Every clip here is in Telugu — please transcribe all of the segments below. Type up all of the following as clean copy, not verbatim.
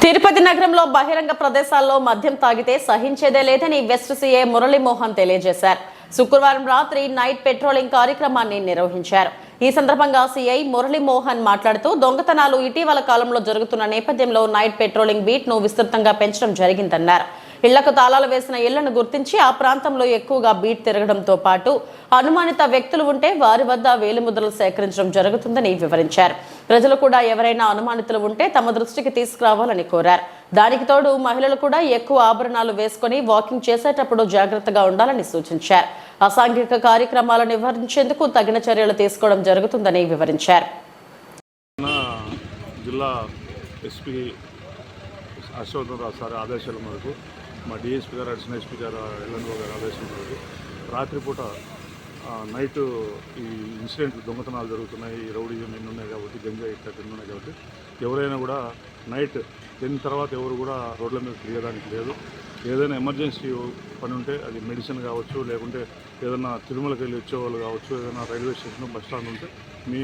తిరుపతి నగరంలో బహిరంగ ప్రదేశాల్లో మద్యం తాగితే సహించేదే లేదని వెస్ట్ సీఏ మురళీమోహన్ తెలియజేశారు. శుక్రవారం రాత్రి నైట్ పెట్రోలింగ్ కార్యక్రమాన్ని నిర్వహించారు. ఈ సందర్భంగా సీఐ మురళీమోహన్ మాట్లాడుతూ దొంగతనాలు ఇటీవల కాలంలో జరుగుతున్న నేపథ్యంలో నైట్ పెట్రోలింగ్ బీట్ ను విస్తృతంగా పెంచడం జరిగిందన్నారు. ఇళ్లకు తాళాలు వేసిన ఇళ్లను గుర్తించి ఆ ప్రాంతంలో ఎక్కువగా బీట్ తిరగడంతో పాటు అనుమానిత వ్యక్తులు ఉంటే వారి వద్ద వేలిముద్రలు సేకరించడం జరుగుతుందని వివరించారు. ప్రజలు కూడా ఎవరైనా అనుమానితులు ఉంటే తమ దృష్టికి తీసుకురావాలని కోరారు. దానికి తోడు మహిళలు కూడా ఎక్కువ ఆభరణాలు వేసుకుని వాకింగ్ చేసేటప్పుడు జాగ్రత్తగా ఉండాలని సూచించారు. అసాంఘిక కార్యక్రమాలను నివారించేందుకు తగిన చర్యలు తీసుకోవడం జరుగుతుందని వివరించారు. జిల్లా ఎస్పీ అశ్వత్థరావు సార్ ఆదేశాల మేరకు మా డిఎస్పీ గారు అడిషనల్ ఎస్పీ గారు ఎల్ఎన్ఓ గారు ఆదేశం మేరకు రాత్రిపూట నైట్ ఈ ఇన్సిడెంట్ దొంగతనాలు జరుగుతున్నాయి, రౌడీజం ఎన్ని ఉన్నాయి కాబట్టి, గంజాయి ఇట్లా ఎన్ని ఉన్నాయి కాబట్టి ఎవరైనా కూడా నైట్ 10 తర్వాత ఎవరు కూడా రోడ్ల మీద తిరగడానికి లేదు. ఏదైనా ఎమర్జెన్సీ పని ఉంటే అది మెడిసిన్ కావచ్చు, లేకుంటే ఏదైనా తిరుమలకి వెళ్ళి వచ్చేవాళ్ళు కావచ్చు, ఏదైనా రైల్వే స్టేషన్ బస్ స్టాండ్ ఉంటే మీ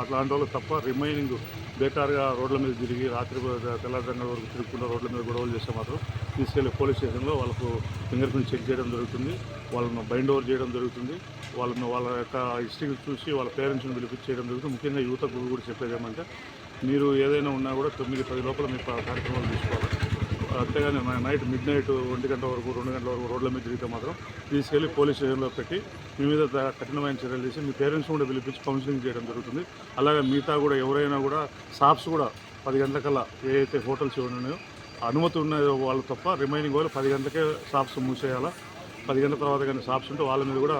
అట్లాంటి వాళ్ళు తప్ప రిమైనింగ్ బేకార్గా రోడ్ల మీద తిరిగి రాత్రి తెల్లవారుజామున వరకు తిరుగుకుండా రోడ్ల మీద గొడవలు చేస్తే మాత్రం తీసుకెళ్లి పోలీస్ స్టేషన్లో వాళ్ళకు ఫింగర్ ప్రింట్ చెక్ చేయడం జరుగుతుంది, వాళ్ళను బైండ్ ఓవర్ చేయడం జరుగుతుంది, వాళ్ళ యొక్క హిస్టరీ చూసి వాళ్ళ పేరెంట్స్ని పిలిపించేయడం జరుగుతుంది. ముఖ్యంగా యువతకు కూడా చెప్పేది ఏమంటే మీరు ఏదైనా ఉన్నా కూడా 9-10 లోపల మీ కార్యక్రమాలు తీసుకోవాలి. అంతేగాని నైట్ మిడ్-నైట్ 1 గంట వరకు 2 గంటల వరకు రోడ్ల మీద తిరిగితే మాత్రం తీసుకెళ్లి పోలీస్ స్టేషన్లో పెట్టి మీ మీద కఠినమైన చర్యలు తీసి మీ పేరెంట్స్ కూడా పిలిపించి కౌన్సిలింగ్ చేయడం జరుగుతుంది. అలాగే మిగతా కూడా ఎవరైనా కూడా షాప్స్ కూడా 10 గంటలకల్లా ఏదైతే హోటల్స్ ఉన్నాయో అనుమతి ఉన్నాయో వాళ్ళు తప్ప రిమైనింగ్ వాళ్ళు 10 గంటలకే షాప్స్ మూసేయాలా. 10 గంటల తర్వాత కానీ షాప్స్ ఉంటే వాళ్ళ మీద కూడా